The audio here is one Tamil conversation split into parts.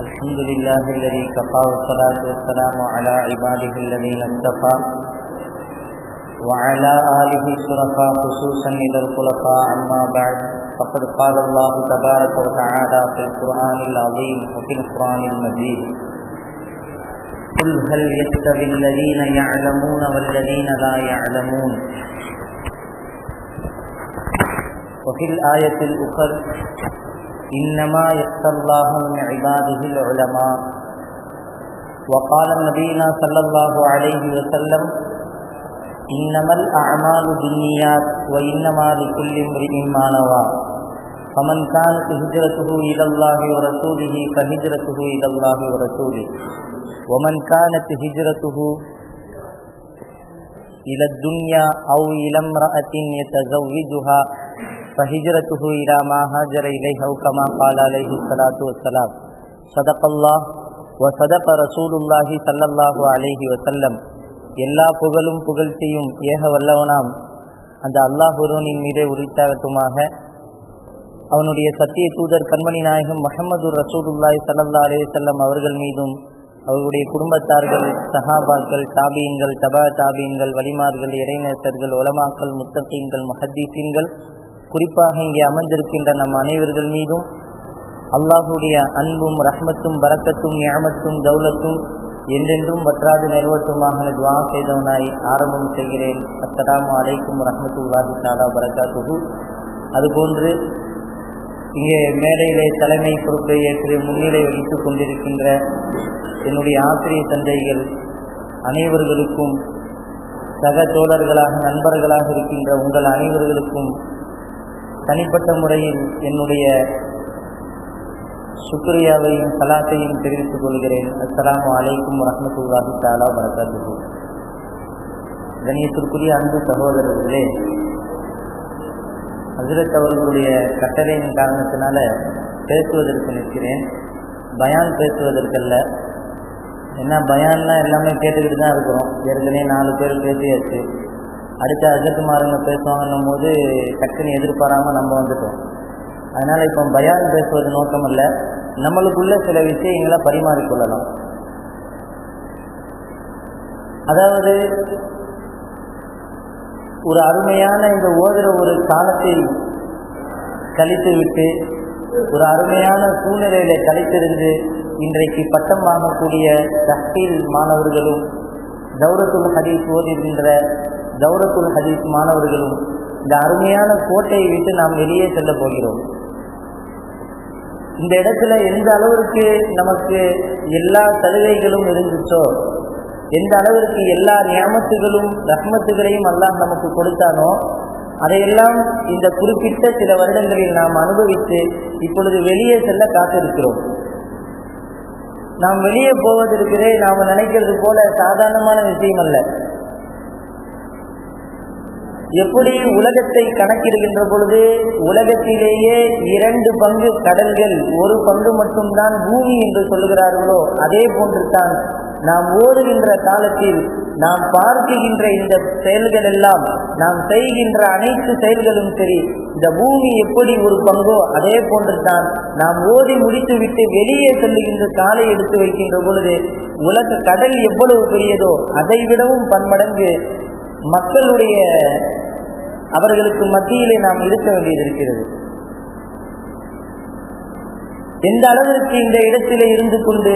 الحمد لله الذي كفى والصلاة والسلام على عباده الذين اصطفى وعلى آله الشرفاء خصوصا إلى الخلفاء أما بعد فقد قال الله تبارك وتعالى في القرآن العظيم وفي القرآن المجيد قل هل يستوي الذين يعلمون والذين لا يعلمون. وفي الآية الأخرى إنما يخشى الله من عباده العلماء. وقال نبينا صلى الله عليه وسلم إنما الأعمال بالنيات وإنما لكل امرئ ما نوى فمن كانت هجرته إلى الله ورسوله فهجرته إلى الله ورسوله ومن كانت هجرته إلى الدنيا أو إلى امرأة يتزوجها فهجرته إلى ما هاجر إليه أو كما قال عليه الصلاة والسلام. صدق الله وصدق رسول الله صلى الله عليه وسلم. எல்லா புகழும் புகழ்ச்சியும் ஏக வல்லவனாம் அந்த அல்லாஹ் ஒருவனின் மீதே உரித்தாகட்டுமாக. அவனுடைய சத்திய தூதர் கண்மணி நாயகம் முஹம்மது ரசூலுல்லாஹி ஸல்லல்லாஹு அலைஹி வஸல்லம் அவர்கள் மீதும் அவருடைய குடும்பத்தார்கள், சஹாபாக்கள், தாபீன்கள், தபா தாபீன்கள், வலிமார்கள், இறைநேசர்கள், உலமாக்கள், முத்தகீன்கள், முஹத்தீஸீன்கள், குறிப்பாக இங்கே அமர்ந்திருக்கின்ற நம் அனைவர்கள் மீதும் அல்லாஹுடைய அன்பும் ரஹ்மத்தும் பரக்கத்தும் நிஅமத்தும் தௌலத்தும் என்றென்றும் வற்றாது நிறைவேற்றுமாக துஆ செய்தவனாய் ஆரம்பம் செய்கிறேன். அஸ்ஸலாமு அலைக்கும் வரஹ்மத்துல்லாஹி தஆலா வபரகாத்துஹு. அதுபோன்று இங்கே மேடையிலே தலைமை பொறுப்பை ஏற்று முன்னிலை வகித்துக் கொண்டிருக்கின்ற என்னுடைய ஆசிரிய தந்தைகள் அனைவர்களுக்கும், சக தோழர்களாக நண்பர்களாக இருக்கின்ற உங்கள் அனைவர்களுக்கும் தனிப்பட்ட முறையில் என்னுடைய சுக்ரியாவையும் சலாத்தையும் தெரிவித்துக் கொள்கிறேன். அஸ்ஸலாமு அலைக்கும் வரஹ்மத்துல்லாஹி தஆலா வபரகாத்துஹு. கண்ணியத்திற்குரிய அன்பு சகோதரர்களே, ஹஜ்ரத் அவர்களுடைய கட்டளையின் காரணத்தினால பேசுவதற்கு நிற்கிறேன். பயான் பேசுவதற்கல்ல. என்ன பயான்னா எல்லாமே கேட்டுக்கிட்டு தான் இருக்கிறோம். ஏற்கனவே 4 பேர் பேசியாச்சு. அடுத்த ஹஜ்ரத்மாருங்க பேசுவாங்கன்னும் போது டக்குன்னு எதிர்பாராமல் நம்ம வந்துட்டோம். அதனால் இப்போ பயான் பேசுவது நோக்கம் அல்ல, நம்மளுக்குள்ள சில விஷயங்களை பரிமாறிக்கொள்ளலாம். அதாவது ஒரு அருமையான இந்த ஓதுற ஒரு காலத்தை கழித்துவிட்டு ஒரு அருமையான சூழ்நிலையில கழித்திருந்து இன்றைக்கு பட்டம் வாங்கக்கூடிய தஹ்பீல் மாணவர்களும், தௌரத்துல் ஹதீஸ் ஓதுகின்ற தௌரத்துல் ஹதீஸ் மாணவர்களும் இந்த அருமையான கோட்டையை விட்டு நாம் வெளியே செல்ல போகிறோம். இந்த இடத்துல எந்த அளவிற்கு நமக்கு எல்லா சலுகைகளும் இருந்துச்சோ, எந்த அளவிற்கு எல்லா நியாமத்துகளும் ரஹ்மத்துகளையும் அல்லாஹ் நமக்கு கொடுத்தானோ, அதையெல்லாம் இந்த குறிப்பிட்ட சில வருடங்களில் நாம் அனுபவித்து இப்பொழுது வெளியே செல்ல காத்திருக்கிறோம். நாம் வெளியே போவதற்கிறே நாம் நினைக்கிறது போல சாதாரணமான விஷயம் அல்ல. எப்படி உலகத்தை கணக்கிடுகின்ற பொழுது உலகத்திலேயே 2 பங்கு கடல்கள், 1 பங்கு மட்டும்தான் பூமி என்று சொல்லுகிறார்களோ, அதே போன்று தான் நாம் ஓடுகின்ற காலத்தில் நாம் பார்க்கின்ற இந்த செயல்கள் எல்லாம், நாம் செய்கின்ற அனைத்து செயல்களும் சரி, இந்த பூமி எப்படி 1 பங்கோ அதே போன்று தான் நாம் ஓடி முடித்துவிட்டு வெளியே செல்லுகின்ற காலை எடுத்து வைக்கின்ற பொழுது உலக கடல் எவ்வளவு பெரியதோ அதை விடவும் பன்மடங்கு மக்களுடைய அவர்களுக்கு மத்தியிலே நாம் இருக்க வேண்டியது. எந்த அளவிற்கு இந்த இடத்திலே இருந்து கொண்டு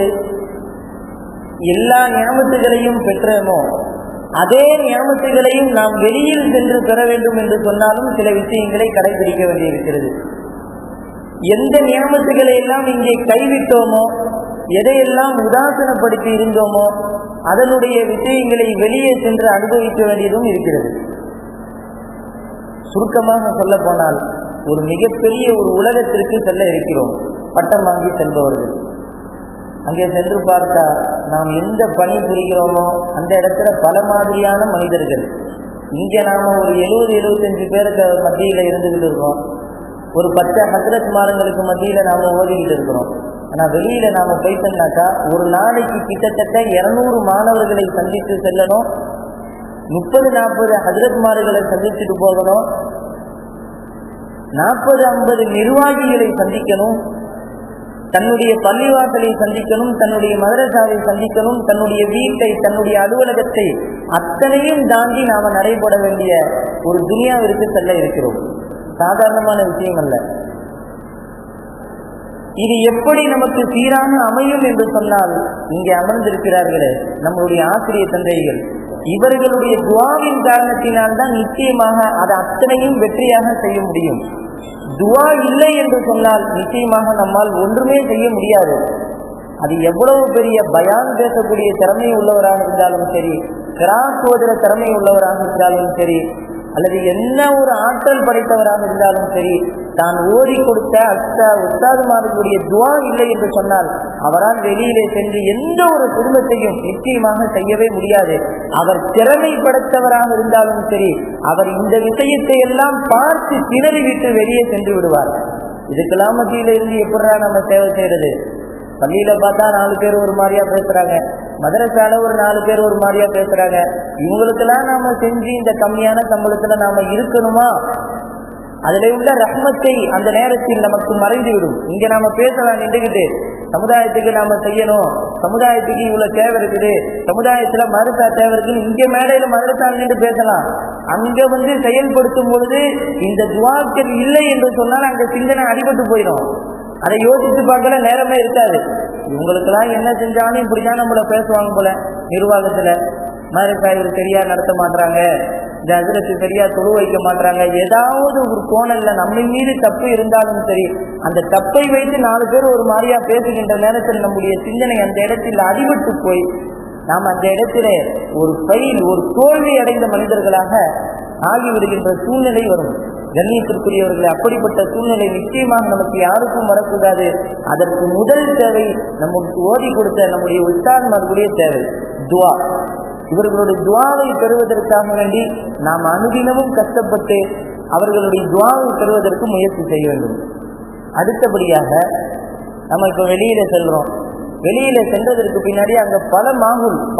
எல்லா நியாமத்துகளையும் பெற்றோமோ அதே நியாமத்துகளையும் நாம் வெளியில் சென்று பெற வேண்டும் என்று சொன்னாலும் சில விஷயங்களை கடைபிடிக்க வேண்டியிருக்கிறது. எந்த நியாமத்துகளை எல்லாம் இங்கே கைவிட்டோமோ, எதையெல்லாம் உதாசனப்படுத்தி இருந்தோமோ அதனுடைய விஷயங்களை வெளியே சென்று அனுபவிக்க வேண்டியதும் இருக்கிறது. சுருக்கமாக சொல்ல போனால் ஒரு மிகப்பெரிய ஒரு உலகத்திற்கு செல்ல இருக்கிறோம். பட்டம் வாங்கி செல்பவர்கள் அங்கே சென்று பார்த்தா நாம் எந்த பணி புரிகிறோமோ அந்த இடத்துல பல மாதிரியான மனிதர்கள். இங்கே நாம் ஒரு 70-75 பேருக்கு மத்தியில் இருந்துகிட்டு இருக்கோம். ஒரு 10 ஹஜ்ரத் மார்களுக்கு மத்தியில் நாம் ஓடிக்கிட்டு இருக்கிறோம். ஆனால் வெளியில் நாம் போயிட்டோம்னாக்கா ஒரு நாளைக்கு கிட்டத்தட்ட 200 மாணவர்களை சந்தித்து செல்லணும், 30-40 ஹஜ்ரத்மார்களை சந்திச்சுட்டு போகணும், 40-50 நிர்வாகிகளை சந்திக்கணும், தன்னுடைய பள்ளிவாசலை சந்திக்கணும், தன்னுடைய மதரசாவை சந்திக்கணும், தன்னுடைய வீட்டை, தன்னுடைய அலுவலகத்தை அத்தனையும் தாண்டி நாம நடைபெற வேண்டிய ஒரு துனியாவிற்கு செல்ல இருக்கிறோம். சாதாரணமான விஷயம் அல்ல. இது எப்படி நமக்கு சீரான அமையும் என்று சொன்னால், இங்கே அமர்ந்திருக்கிறார்களே நம்முடைய ஆசிரியர் தந்தைகள், இவர்களுடைய துஆவின் காரணத்தினால்தான் நிச்சயமாக அதை அத்தனையும் வெற்றியாக செய்ய முடியும். துஆ இல்லை என்று சொன்னால் நிச்சயமாக நம்மால் ஒன்றுமே செய்ய முடியாது. அது எவ்வளவு பெரிய பயான் பேசக்கூடிய திறமை உள்ளவராக இருந்தாலும் சரி, கிராஸ் ஓதுற திறமை உள்ளவராக இருந்தாலும் சரி, அல்லது என்ன ஒரு ஆற்றல் படைத்தவராக இருந்தாலும் சரி, தான் ஓதி கொடுத்த உஸ்தாதுமார்களுடைய துஆ இல்லை என்று சொன்னால் அவரால் வெளியிலே சென்று எந்த ஒரு குடும்பத்தையும் நிச்சயமாக செய்யவே முடியாது. அவர் திறமை படைத்தவராக இருந்தாலும் சரி, அவர் இந்த விஷயத்தை எல்லாம் பார்த்து திணறிவிட்டு வெளியே சென்று விடுவார். இதுக்கெல்லாம் மத்தியில இருந்து எப்படா நம்ம சேவை செய்யறது? பள்ளியில பார்த்தா 4 பேர் ஒரு மாதிரியா பேசுறாங்க, மதரசால ஒரு 4 பேர் ஒரு மாதிரியா பேசுறாங்க. இவங்களுக்கெல்லாம் நாம செஞ்சு இந்த கம்மியான சம்பளத்துல நாம இருக்கணுமா? அதுல உள்ள ரஹ்மத்தை அந்த நேரத்தில் நமக்கு மறைந்து விடும். இங்க நாம பேசலாம் நின்றுகிட்டு, சமுதாயத்துக்கு நாம செய்யணும், சமுதாயத்துக்கு இவ்வளவு தேவை இருக்குது, சமுதாயத்துல மதரசா தேவை இருக்குன்னு இங்க மேடையில மதரசா நின்று பேசலாம். அங்க செயல்படுத்தும் பொழுது இந்த துஆக்கள் இல்லை என்று சொன்னால் அங்க சிந்தனை அடிபட்டு போயிடும். அதை யோசித்து பார்க்கல நேரமே இருக்காது. இவங்களுக்கெல்லாம் என்ன செஞ்சாலும் இப்படிதான் நம்மள பேசுவாங்க போல. நிர்வாகத்துல மதரசா இவர் சரியா நடத்த மாட்டாங்க, இந்த ஹஜ்ரத்து சரியா தொழு வைக்க மாட்டாங்க, ஏதாவது ஒரு கோணல்ல நம்ம மீது தப்பு இருந்தாலும் சரி, அந்த தப்பை வைத்து 4 பேர் ஒரு மாதிரியா பேசுகின்ற நேரத்தில் நம்முடைய சிந்தனை அந்த இடத்தில் அடிபட்டு போய் நாம் அந்த இடத்திலே ஒரு தோல்வி அடைந்த மனிதர்களாக ஆகிவிடுகின்ற சூழ்நிலை வரும். கண்ணியத்திற்குரியவர்களே, அப்படிப்பட்ட சூழ்நிலை நிச்சயமாக நமக்கு யாருக்கும் வரக்கூடாது. அதற்கு முதல் தேவை நமக்கு ஓதி கொடுத்த நம்முடைய உஸ்தாத்மார்களுடைய தேவை துஆ. இவர்களுடைய துஆவை பெறுவதற்காக வேண்டி நாம் அனுதினமும் கஷ்டப்பட்டு அவர்களுடைய துஆவை பெறுவதற்கு முயற்சி செய்ய வேண்டும். அடுத்தபடியாக நம்ம இப்போ வெளியில செல்றோம். வெளியில சென்றதற்கு பின்னாடி அங்க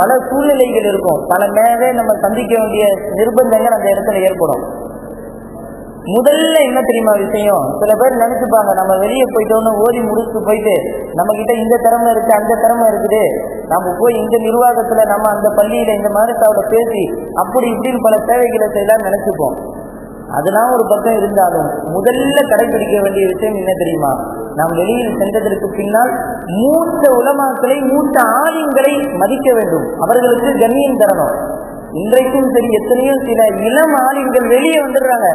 பல சூழ்நிலைகள் இருக்கும், பல நேரம் நம்ம சந்திக்க வேண்டிய நிர்பந்தங்கள் அந்த இடத்துல ஏற்படும். முதல்ல என்ன தெரியுமா விஷயம், சில பேர் நினைச்சுப்பாங்க நம்ம வெளியே போயிட்டோன்னு ஓதி முடிச்சு போயிட்டு நம்ம கிட்ட இந்த திறமை இருக்கு அந்த திறமை இருக்குது, நம்ம போய் இந்த நிர்வாகத்துல நம்ம அந்த பள்ளியில இந்த மதரசாவோட பேசி அப்படி இப்படின்னு பல சேவைகளை செய்யலாம் நினைச்சுப்போம். அதெல்லாம் ஒரு பக்கம் இருந்தாலும் முதல்ல கடைபிடிக்க வேண்டிய விஷயம் என்ன தெரியுமா, நாம் வெளியில் சென்றதற்கு பின்னால் மூத்த உலமாக்களை, மூத்த ஆலிம்களை மதிக்க வேண்டும், அவர்களுக்கு கண்ணியம் தரணும். இன்றைக்கும் சரி எத்தனையோ சில இளம் ஆலிம்கள் வெளியே வந்துடுறாங்க.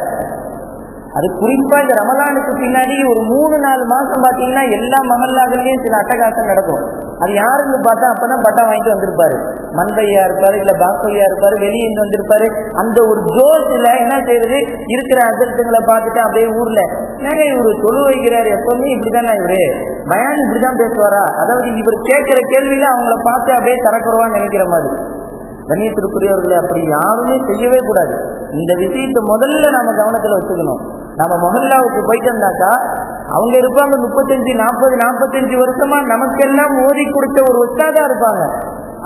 அது குறிப்பா இந்த ரமலானுக்கு பின்னாடி ஒரு 3-4 மாசம் பாத்தீங்கன்னா எல்லா மஹல்லாக்கள்லயும் சில அட்டகாசம் நடக்கும். அது யாருன்னு பார்த்தா அப்பதான் பட்டா வாங்கிட்டு வந்திருப்பாரு, மண்பையா இருப்பாரு, இல்ல பாக்கையா இருப்பாரு, வெளியே இருந்து வந்திருப்பாரு. அந்த ஒரு ஜோஷ்ல என்ன செய்யறது, இருக்கிற அஜர்த்துங்களை பார்த்துட்டு அப்படியே ஊர்ல ஏங்க இவரு தொழு வைக்கிறாரு, எப்பவுமே இப்படிதானே இவரு பயான் இப்படிதான் பேசுவாரா, அதாவது இவர் கேட்கிற கேள்வியில அவங்கள பார்த்து அப்படியே தரக்குறவான்னு நினைக்கிற மாதிரி. கண்ணியத்திற்குரியவர்களை அப்படி யாருமே செய்யவே கூடாது. இந்த விஷயத்தை முதல்ல நாம கவனத்துல வச்சுக்கணும். நம்ம மொஹல்லாவுக்கு போயிட்டு வந்தாக்கா அவங்க இருப்பாங்க 35-40-45 வருஷமா நமக்கெல்லாம் ஓதி கொடுத்த ஒரு உஸ்தாதா இருப்பாங்க.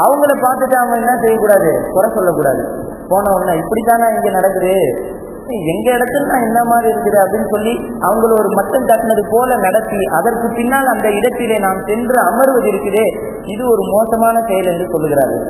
அவங்கள பார்த்துட்டு அவங்க என்ன செய்யக்கூடாது, குறை சொல்லக்கூடாது. போன உடனே இப்படித்தானே இங்க நடக்குது, எங்க இடத்துல என்ன மாதிரி இருக்குது அப்படின்னு சொல்லி அவங்கள ஒரு மட்டம் தட்டினது போல நடத்தி அதற்கு பின்னால் அந்த இடத்திலே நாம் சென்று அமர்வது இருக்குது, இது ஒரு மோசமான செயல் என்று சொல்லுகிறார்கள்.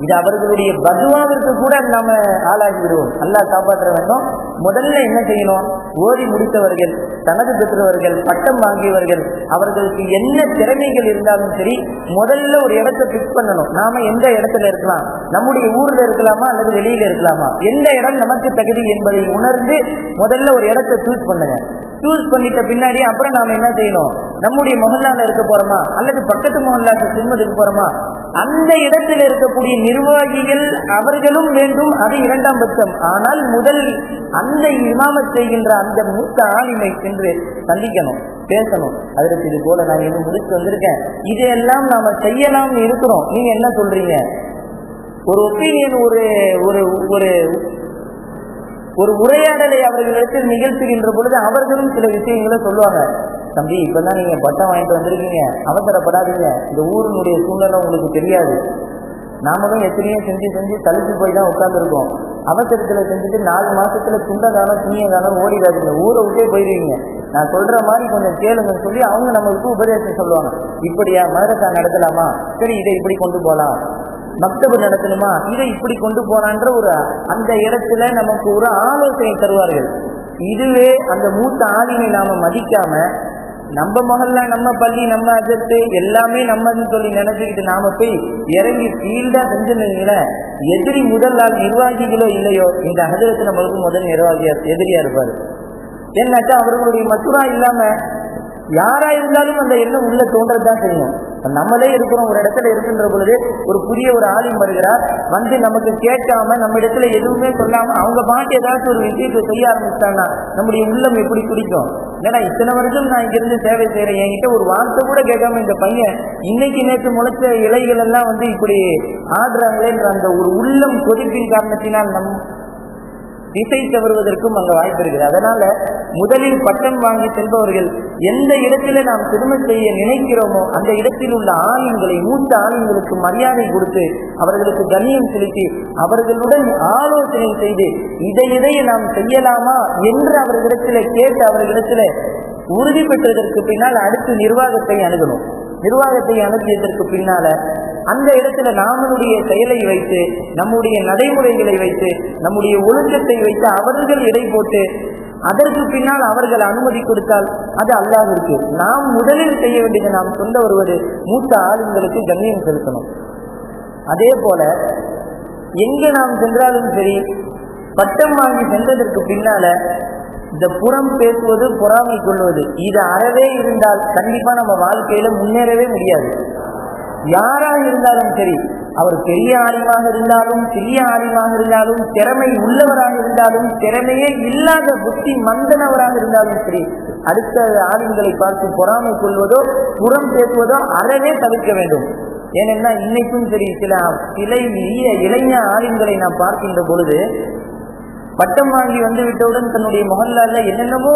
இது அவர்களுடைய பதுவாவிற்கு கூட நாம ஆளாகி விடுவோம். அல்லாஹ் காப்பாற்ற வேண்டும். முதல்ல என்ன செய்யணும், ஓதி முடித்தவர்கள், தனது பெற்றவர்கள், பட்டம் வாங்கியவர்கள், அவர்களுக்கு என்ன திறமைகள் இருந்தாலும் சரி முதல்ல ஒரு இடத்தை பிக்ஸ் பண்ணணும். நாம எந்த இடத்துல இருக்கலாம், நம்முடைய ஊர்ல இருக்கலாமா அல்லது வெளியில இருக்கலாமா, எந்த இடம் நமக்கு தகுதி என்பதை உணர்ந்து முதல்ல ஒரு இடத்தை சூஸ் பண்ணுங்க. சூஸ் பண்ணிட்ட பின்னாடி அப்புறம் நாம என்ன செய்யணும், நம்முடைய மொஹல்லால இருக்க போறோமா அல்லது பக்கத்து மொஹல்லாக்கு சிம்மதுக்கு போறோமா, அந்த இடத்துல இருக்கக்கூடிய நிர்வாகிகள் அவர்களும் வேண்டும், அது 2ஆம் பட்சம். ஆனால் முதல் அந்த இமாமத் செய்கின்ற அந்த மூத்த ஆலிமை சென்று சந்திக்கணும், பேசணும். அதற்கு இது போல நான் இன்னும் முடிச்சு வந்திருக்கேன், இதையெல்லாம் நாம செய்யலாம்னு இருக்கிறோம், நீங்க என்ன சொல்றீங்க? ஒரு ஒப்பீனியன், ஒரு உரையாடலை அவர்களிடத்தில் நிகழ்த்துகின்ற பொழுது அவர்களும் சில விஷயங்களை சொல்லுவாங்க. தம்பி, இப்பதான் நீங்க பட்டம் வாங்கிட்டு வந்திருக்கீங்க, அவசரப்படாதீங்க, இந்த ஊரினுடைய சூழ்நிலை உங்களுக்கு தெரியாது, நாமளும் எத்தனையோ செஞ்சு செஞ்சு தழுத்து போய் தான் உட்காந்துருக்கோம். அவசரத்தில் செஞ்சுட்டு 4 மாசத்துல துண்ட காலம் துணிய காலம் ஓடிடாதுங்க, ஊரை விட்டே போயிடுவீங்க. நான் சொல்ற மாதிரி கொஞ்சம் கேளுங்கன்னு சொல்லி அவங்க நம்மளுக்கு உபதேசம் சொல்லுவாங்க. இப்படியா மதரசா நடத்தலாமா, சரி இதை இப்படி கொண்டு போகலாம், மக்தபு நடத்தணுமா, இதை இப்படி கொண்டு போனான்ற ஒரு அந்த இடத்துல நமக்கு ஒரு ஆலோசனை தருவார்கள். இதுவே அந்த மூத்த ஆளுமை நாம மதிக்காம நம்ம மகள்ல நம்ம பள்ளி நம்ம அஜத்து எல்லாமே நம்மன்னு சொல்லி நினைச்சுக்கிட்டு நாம போய் இறங்கி ஃபீல்டா செஞ்சுருந்தீங்களே, எதிரி முதல் நாள் நிர்வாகிகளோ இல்லையோ இந்த ஹஜரத்து நம்மளுக்கு முதல் எதிரியா இருப்பாரு. ஏன்னாச்சா அவர்களுடைய மசூரா இல்லாம யாரா இருந்தாலும் அந்த எண்ணம் உள்ள தோன்றதான் செய்யும். நம்மளே இருக்கிறோம், ஒரு இடத்துல இருக்கின்ற பொழுது ஒரு புதிய ஒரு ஆலிம் வருகிறார், வந்து நமக்கு கேட்காம நம்ம இடத்துல எதுவுமே சொல்லாம அவங்க பாட்டு ஏதாச்சும் ஒரு விஷயத்தை செய்ய ஆரம்பிச்சிட்டாங்கன்னா நம்முடைய உள்ளம் எப்படி குடிக்கும்? ஏன்னா இத்தனை வருஷம் நான் இங்கிருந்து சேவை செய்யறேன், என்கிட்ட ஒரு வார்த்தை கூட கேட்காம இந்த பையன் இன்னைக்கு நேற்று முளைச்ச இலைகள் எல்லாம் வந்து இப்படி ஆடுறாங்களேன்ற அந்த ஒரு உள்ளம் கொதிப்பின் காரணத்தினால் திசை தவறுவதற்கும் அங்க வாய்ப்பு இருக்குது. அதனால முதலில் பட்டம் வாங்கி செல்பவர்கள் எந்த இடத்துல நாம் திரும்ப செய்ய நினைக்கிறோமோ அந்த இடத்தில் உள்ள ஆளுங்களை மூத்த ஆளுங்களுக்கு மரியாதை கொடுத்து அவர்களுக்கு கண்ணியம் செலுத்தி அவர்களுடன் ஆலோசனை செய்து இதை நாம் செய்யலாமா என்று அவர்களிடத்துல கேட்டு அவர்களிடத்துல உறுதி பெற்றதற்கு பின்னால் அடுத்து நிர்வாகத்தை அணுகணும். நிர்வாகத்தை அணுகியதற்கு பின்னால அந்த இடத்துல நாமளுடைய செயலை வைத்து நம்முடைய நடைமுறைகளை வைத்து நம்முடைய ஒழுக்கத்தை வைத்து அவர்கள் எடை போட்டு அதற்கு பின்னால் அவர்கள் அனுமதி கொடுத்தால் அது அல்லாஹ்விற்கு. நாம் முதலில் செய்ய வேண்டியது நாம் சொல்ல வருவது மூத்த ஆளுங்களுக்கு கண்ணியம் செலுத்தணும். அதே போல எங்க நாம் சென்றாலும் சரி பட்டம் வாங்கி சென்றதற்கு பின்னால இந்த புறம் பேசுவது பொறாமை கொள்வது இது அறவே இருந்தால் கண்டிப்பா நம்ம வாழ்க்கையில முன்னேறவே முடியாது. யாராக இருந்தாலும் சரி, அவர் பெரிய ஆலிமாக இருந்தாலும் சிறிய ஆலிமாக இருந்தாலும் திறமை உள்ளவராக இருந்தாலும் திறமையே இல்லாத புத்தி மந்தனவராக இருந்தாலும் சரி, அடுத்த ஆலிம்களை பார்த்து பொறாமை கொள்வதோ புறம் பேசுவதோ அறவே தவிர்க்க வேண்டும். ஏனென்னா இன்னைக்கும் சரி சில இளைஞ ஆலிம்களை நாம் பார்க்கின்ற பொழுது பட்டம் வாங்கி வந்து விட்டவுடன் தன்னுடைய மொஹல்லால என்னென்னமோ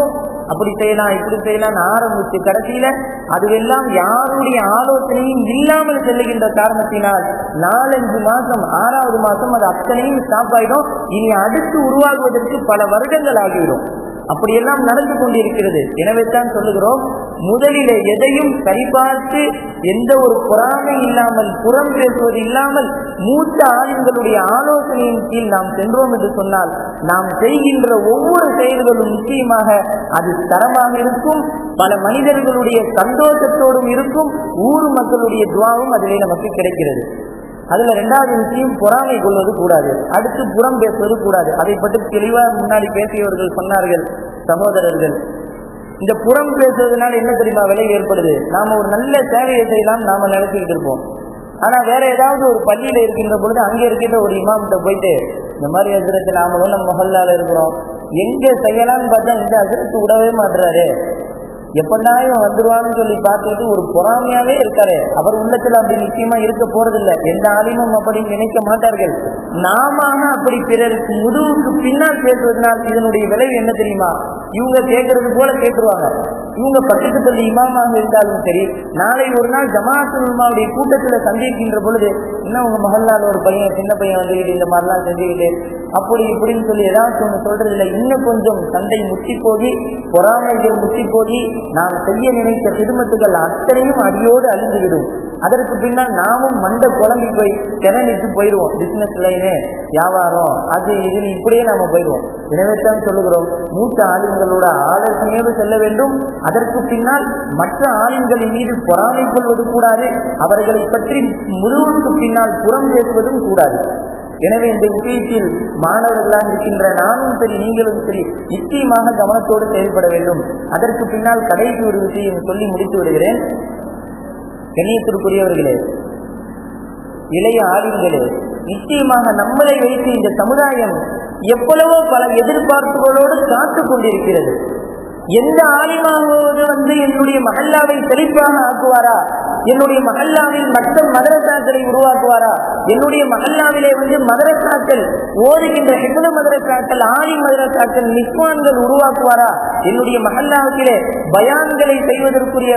அப்படி செய்யலாம் இப்படி செய்யலாம் ஆரம்பிச்சு கடைசியில அதுவெல்லாம் யாருடைய ஆலோசனையும் இல்லாமல் செல்லுகின்ற காரணத்தினால் 4-5 மாசம் 6வது மாசம் அது அத்தனையும் ஸ்டாப் ஆயிடும். இனி அடுத்து உருவாகுவதற்கு பல வருடங்கள் ஆகிவிடும். அப்படியெல்லாம் நடந்து கொண்டிருக்கிறது. எனவே தான் சொல்லுகிறோம், முதலிலே எதையும் சரிபார்த்து எந்த ஒரு பொறாமை இல்லாமல் புறம் பேசுவது இல்லாமல் மூத்த ஆளுங்களுடைய ஆலோசனையின் கீழ் நாம் சென்றோம் என்று சொன்னால் நாம் செய்கின்ற ஒவ்வொரு செயல்களும் நிச்சயமாக அது தரமாக இருக்கும், பல மனிதர்களுடைய சந்தோஷத்தோடும் இருக்கும், ஊர் மக்களுடைய துவாவும் அதிலே நமக்கு கிடைக்கிறது. அதுல 2வது விஷயம் பொறாமை கொள்வது கூடாது, அடுத்து புறம் பேசுவது கூடாது. அதை பற்றி தெளிவாக முன்னாடி பேசியவர்கள் சொன்னார்கள். சகோதரர்கள், இந்த புறம் பேசுவதனால என்ன தெரியுமா விளைவு ஏற்படுது? நாம ஒரு நல்ல சேவையை செய்யலாம் நாம நினைச்சுக்கிட்டு இருப்போம். ஆனா வேற ஏதாவது ஒரு பள்ளியில இருக்கின்ற பொழுது அங்கே இருக்கின்ற ஒரு இமாம்கிட்ட போயிட்டு இந்த மாதிரி ஹஜ்ரத் நாமளும் நம்ம மொஹல்லால இருக்கிறோம், எங்க செய்யலாம்னு பார்த்தா இந்த ஹஜ்ரத் விடவே மாட்டுறாரு, எப்படா இவன் வந்துருவான்னு சொல்லி பார்த்துட்டு ஒரு பொறாமையாவே இருக்காரு. அவர் உள்ளத்துல அப்படி நிச்சயமா இருக்க போறதில்லை. எந்த ஆலிமும் அப்படி நினைக்க மாட்டார்கள். நாம அப்படி பிறருக்கு முதுகுக்கு பின்னால் பேசுவதனால் இதனுடைய விளைவு என்ன தெரியுமா? இவங்க கேட்கறது போல கேட்டுருவாங்க. இவங்க பக்கத்து பள்ளி இமாமாக இருந்தாலும் சரி, நாளை ஒரு நாள் ஜமாஅத்துல் உலமாவுடைய கூட்டத்துல சந்திக்கின்ற பொழுது இன்னும் உங்க மஹல்லால ஒரு பையன் சின்ன பையன் வந்துக்கிட்டு இந்த மாதிரிலாம் செஞ்சுக்கிட்டு அப்படி இப்படின்னு சொல்லி ஏதாச்சும் ஒன்று சொல்றது இல்லை. இன்னும் கொஞ்சம் சண்டை முற்றி போகி பொறாமைகள் முற்றி போகி நாம் செய்ய நினைத்த சிறுமத்துகள் அத்தனையும் அடியோடு அழிந்துவிடும். அதற்கு பின்னால் நாமும் மண்டை குழம்பி போய் திறனிட்டு போயிடுவோம். பிசினஸ் லைனு வியாபாரம் அது இது இப்படியே நாம போயிடுவோம். எனவே தான் சொல்லுகிறோம், மூத்த ஆளுங்களோட ஆலோசனையோடு செல்ல வேண்டும். அதற்கு பின்னால் மற்ற ஆளுங்களின் மீது பொறாமை கொள்வது கூடாது, அவர்களை பற்றி முதுகுக்கு பின்னால் புறம் பேசுவதும் கூடாது. எனவே இந்த விஷயத்தில் மாணவர்களாக இருக்கின்ற நானும் சரி நீங்களும் சரி நிச்சயமாக கவனத்தோடு செயல்பட வேண்டும். அதற்கு பின்னால் கடைசி ஒரு விஷயம் சொல்லி முடித்து விடுகிறேன். கண்ணியத்திற்குரியவர்களே, இளைய ஆளுங்களே, நிச்சயமாக நம்மளை வைத்து இந்த சமுதாயம் எவ்வளவோ பல எதிர்பார்ப்புகளோடு காத்துக் கொண்டிருக்கிறது. எந்த ஆலிமாவது என்னுடைய மஹல்லாவை செழிப்பாக ஆக்குவாரா, என்னுடைய மஹல்லாவில் மற்ற மதரசாக்களை உருவாக்குவாரா? என்னுடைய மஹல்லாவிலே மதரசாக்கள் ஓதுகின்ற ஹிஃப்து மதரசாக்கள், ஆலிம் மதரசாக்கள், நிஸ்வான்கள் உருவாக்குவாரா? என்னுடைய மஹல்லாவிலே பயான்களை செய்வதற்குரிய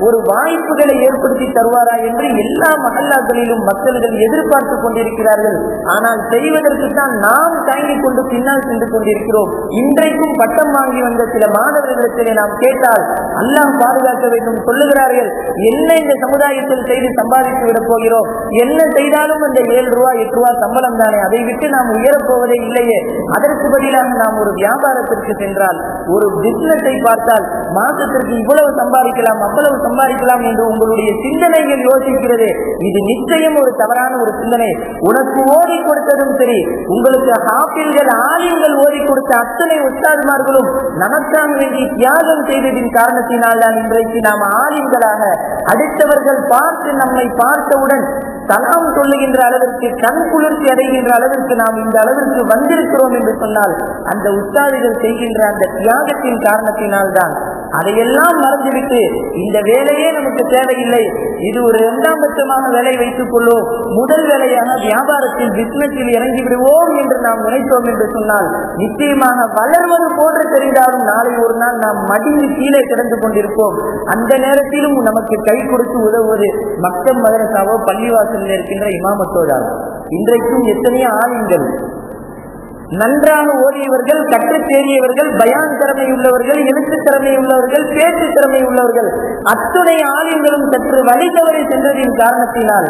ஒரு வாய்ப்புகளை ஏற்படுத்தி தருவாரா என்று எல்லா மஹல்லாக்களிலும் மக்கள்கள் எதிர்பார்த்து கொண்டிருக்கிறார்கள். ஆனால் செய்வதற்கு தான் நாம் தாங்கிக் கொண்டு பின்னால் சென்று கொண்டிருக்கிறோம். இன்றைக்கும் பட்டம் வாங்கி வந்த சில மாணவர்களிடத்திலே நாம் கேட்டால் அல்லாஹ் பாதுகாக்க வேண்டும் சொல்லுகிறார்கள். என்ன இந்த சமுதாயத்தில் செய்து சம்பாதித்து விட போகிறோம்? என்ன செய்தாலும் அந்த 7 ரூபாய் 8 ரூபாய் சம்பளம் தானே, அதை விட்டு நாம் உயரப்போவதே இல்லையே. அதற்கு பதிலாக நாம் ஒரு வியாபாரத்திற்கு சென்றால், ஒரு பிசினஸை பார்த்தால் மாசத்திற்கு இவ்வளவு சம்பாதிக்கலாம் அவ்வளவு சம்பாதிக்கலாம் என்று உங்களுடைய சிந்தனைகள் யோசிக்கிறது. இது நிச்சயம் ஒரு தவறான ஒரு சிந்தனை. உனக்கு ஓதி கொடுத்ததும் சரி, உங்களுக்கு ஹாஃபில்கள் ஆலிம்கள் ஓதி கொடுத்த அத்தனை உஸ்தாதுமார்களும் நமக்காக வேண்டி தியாகம் செய்ததின் காரணத்தினால் தான் இன்றைக்கு நாம் ஆலிம்களாக அடுத்தவர்கள் பார்த்து நம்மை பார்த்தவுடன் சலாம் சொல்லுகின்ற அளவிற்கு, கண் குளிர்ச்சி அடைகின்ற அளவிற்கு நாம் இந்த அளவிற்கு வந்திருக்கிறோம் என்று சொன்னால் அந்த உஸ்தாதுகள் செய்கின்ற அந்த தியாகத்தின் காரணத்தினால் தான். அதையெல்லாம் மறந்துவிட்டு இந்த வேலையே நமக்கு தேவையில்லை, இது ஒரு 2ஆம் பட்சமாக வேலை வைத்துக் கொள்ளும், முதல் வேலையாக வியாபாரத்தில் பிசினஸில் இறங்கி விடுவோம் என்று நாம் நினைத்தோம் என்று சொன்னால் நிச்சயமாக வளர்வது போன்று தெரிந்தாலும் நாளை ஒரு நாள் நாம் மடிந்து கீழே கிடந்து கொண்டிருப்போம். அந்த நேரத்திலும் நமக்கு கை கொடுத்து உதவுவது மக்தப் மதரசாவோ பள்ளிவாசலில் இருக்கின்ற இமாமத்தோதான். இன்றைக்கும் எத்தனையோ ஆலிம்கள், நன்றாக ஓதியவர்கள், கற்றுத் தேறியவர்கள், பயான் திறமை உள்ளவர்கள், எழுத்து திறமை உள்ளவர்கள், பேச்சு திறமை உள்ளவர்கள், அத்துணை ஆலிம்களும் சற்று வழி தவறி சென்றதின் காரணத்தினால்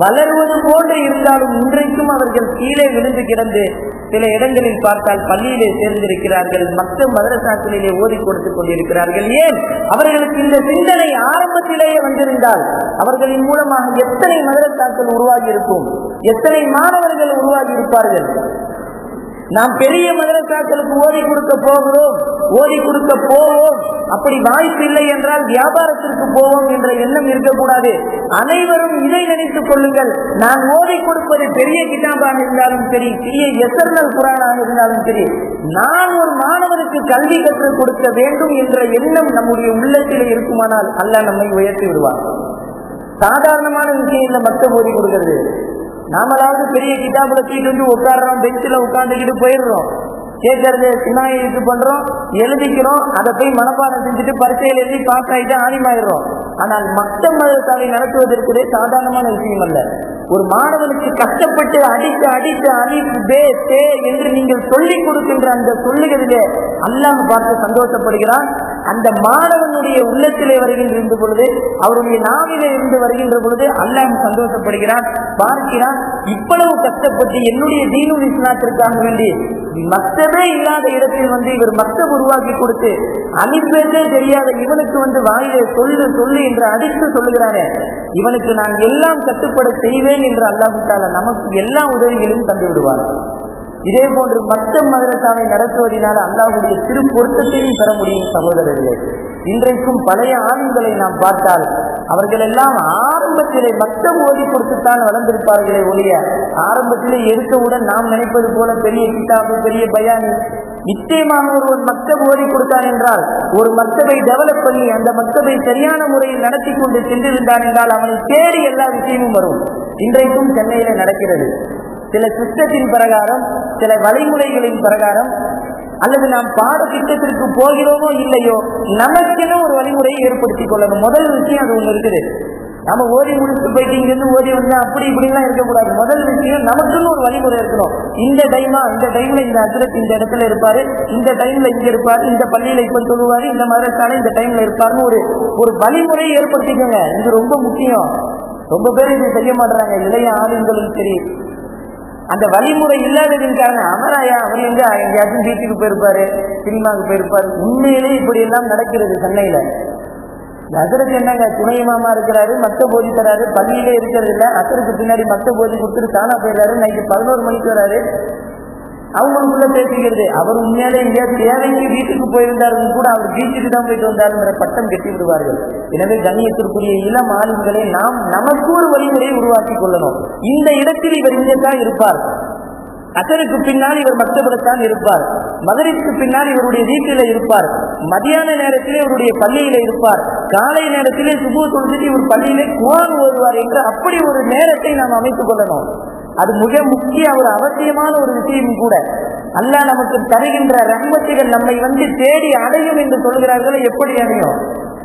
வளர்வது போன்று இருந்தாலும் இன்றைக்கும் அவர்கள் கீழே விழுந்து கிடந்து சில இடங்களில் பார்த்தால் பள்ளியிலே சேர்ந்திருக்கிறார்கள், மக்தப் மதரசாக்களிலே ஓதி கொடுத்துக் கொண்டிருக்கிறார்கள். ஏன்? அவர்களுக்கு இந்த சிந்தனை ஆரம்பத்திலேயே வந்திருந்தால் அவர்களின் மூலமாக எத்தனை மதரசாக்கள் உருவாகி இருக்கும், எத்தனை மாணவர்கள் உருவாகி இருப்பார்கள். நாம் பெரிய மதரசாக்களுக்கு ஓதி கொடுக்க போகிறோம், ஓதி கொடுக்க போவோம், அப்படி வாய்ப்பு இல்லை என்றால் வியாபாரத்திற்கு போவோம் என்ற எண்ணம் இருக்கக்கூடாது. அனைவரும் இதை நினைத்துக் கொள்ளுங்கள். நான் ஓதி கொடுப்பது பெரிய கிதாபாக இருந்தாலும் சரி, பெரிய எஸ்எர்னல் குரானாக இருந்தாலும் சரி, நான் ஒரு மாணவனுக்கு கல்வி கற்றுக் கொடுக்க வேண்டும் என்ற எண்ணம் நம்முடைய உள்ளத்தில் இருக்குமானால் அல்லாஹ் நம்மை உயர்த்தி விடுவார். சாதாரணமான விஷயம் இல்லை மக்தப் ஓதி கொடுக்கிறது. நாமளாவது பெரிய கிதாபுல சீட்டு வந்து உட்காடுறோம், பெஞ்சில் உட்காந்துக்கிட்டு போயிடுறோம், கேட்கறது சின்னாயிருக்கு பண்றோம், எழுதிக்கிறோம், அதை போய் மனப்பாடம் செஞ்சுட்டு பரீட்சையில் எழுதி பாஸ் ஆகிட்டு ஆணிமாயிடுறோம். ஆனால் மக்தப் மதரசாவை நடத்துவதற்கு சாதாரணமான விஷயம் அல்ல. ஒரு மாணவனுக்கு கஷ்டப்பட்டு அடித்து அடித்து அலிஃப் பே தே என்று நீங்கள் சொல்லிக் கொடுக்கின்ற அந்த சொல்லுகளிலே அல்லாஹ் பார்த்து சந்தோஷப்படுகிறான். அந்த மாணவனுடைய உள்ளத்திலே வருகின்ற பொழுது, அவருடைய நாவிலே இருந்து வருகின்ற பொழுது அல்லாஹ் சந்தோஷப்படுகிறான், பார்க்கிறான். இவ்வளவு கஷ்டப்பட்டு என்னுடைய தீனுல் இஸ்லாத்திற்காக வேண்டி மக்தபே இல்லாத இடத்தில் இவர் மக்தப் உருவாக்கி கொடுத்து அலிஃபே தெரியாத இவனுக்கு வாயிலே சொல்லு சொல்லு என்று அடித்து சொல்லுகிறானே, இவனுக்கு நான் எல்லாம் கட்டுப்பட செய்வேன் என்று அல்லாஹ் தஆலா நமக்கு எல்லா உதவிகளையும் தந்து விடுவார். இதே போன்று மக்தப் மதரசாவை நடத்துவதனால அல்லாஹ்வுடைய திரு பொருத்தத்தையும் பெற முடியும். சகோதரர்களே, இன்றைக்கும் பழைய ஆளுங்களை நாம் பார்த்தால் அவர்கள் எல்லாம் ஆரம்பத்திலே மக்தப் ஓதி கொடுத்துத்தான் வளர்ந்திருப்பார்களே ஒழிய, ஆரம்பத்திலே எடுத்தவுடன் நாம் நினைப்பது போல பெரிய கிதாபு, பெரிய பயானி. நிச்சயமாக ஒரு மக்தப் ஓதி கொடுத்தான் என்றால், ஒரு மக்தபை டெவலப் பண்ணி அந்த மக்தபை சரியான முறையில் நடத்தி கொண்டு சென்றிருந்தான் என்றால் அவனை தேடி எல்லா விஷயமும் வரும். இன்றைக்கும் சென்னையில நடக்கிறது. சில சிஸ்டத்தின் பிரகாரம், சில வழிமுறைகளின் பிரகாரம், அல்லது நாம் பாடத்திட்டத்திற்கு போகிறோமோ இல்லையோ, நமக்கென ஒரு வழிமுறையை ஏற்படுத்திக் கொள்ளணும். முதல் விஷயம் அது ஒன்று இருக்குது. நம்ம ஓதி முடிச்சு போயிட்டு இங்கிருந்து ஓதி வந்தா அப்படி இப்படிலாம் இருக்கக்கூடாது. முதல் விஷயம் நமக்குன்னு ஒரு வழிமுறை இருக்கணும். இந்த டைம்ல இந்த அஜரத் இந்த இடத்துல இருப்பாரு, இந்த டைம்ல இங்க இருப்பாரு, இந்த பள்ளியில இப்ப சொல்லுவாரு, இந்த மதரசால இந்த டைம்ல இருப்பாருன்னு ஒரு வழிமுறையை ஏற்படுத்திக்கோங்க. இது ரொம்ப முக்கியம். ரொம்ப பேர் இது செய்ய மாட்டாங்க. இளைய ஆளுங்களும் சரி, அந்த வழிமுறை இல்லாததின் காரணம் அவராயா அவர் எங்கேயாச்சும் வீட்டுக்கு போயிருப்பாரு, சினிமாவுக்கு போயிருப்பாரு. உண்மையிலே இப்படி எல்லாம் நடக்கிறது சென்னையில. அசருக்கு என்னங்க துணை இமாமா இருக்கிறாரு, மக்தப் போதி தராரு, பள்ளியிலே இருக்கிறது இல்லை, அசருக்கு பின்னாடி மக்தப் போதி கொடுத்துட்டு தானா போயிடுறாரு, நைட்டு 11 மணிக்கு வராரு, அவங்களுக்குள்ள பேசிக்கிறது. அவர் உண்மையாலே எங்கேயாவது தேவைக்கு வீட்டுக்கு போயிருந்தாருன்னு கூட அவர் பீச்சுக்கு தான் போயிட்டு வந்தாருங்கிற பட்டம் கட்டி விடுவார்கள். எனவே கண்ணியத்திற்குரிய இளம் ஆளுங்களை நாம் நமக்கு ஒரு வழிமுறையை உருவாக்கி கொள்ளணும். இந்த இடத்தில் இவர் இங்கே தான் இருப்பார், அசருக்கு பின்னால் இவர் மக்தபில்தான் இருப்பார், மகரிபுக்கு பின்னால் இவருடைய வீட்டில் இருப்பார், மதியான நேரத்திலே இவருடைய பள்ளியில இருப்பார், காலை நேரத்திலே சுபஹ் தொழுதுட்டு இவர் பள்ளியிலே குர்ஆன் ஓதுவார் என்று அப்படி ஒரு நேரத்தை நாம் அமைத்துக் கொள்ளணும். அது மிக முக்கிய ஒரு அவசியமான ஒரு விஷயம் கூட. அல்லாஹ் நமக்கு தருகின்ற ரஹ்மத்துகள் நம்மை தேடி அடையும் என்று சொல்கிறார்கள். எப்படி அடையும்?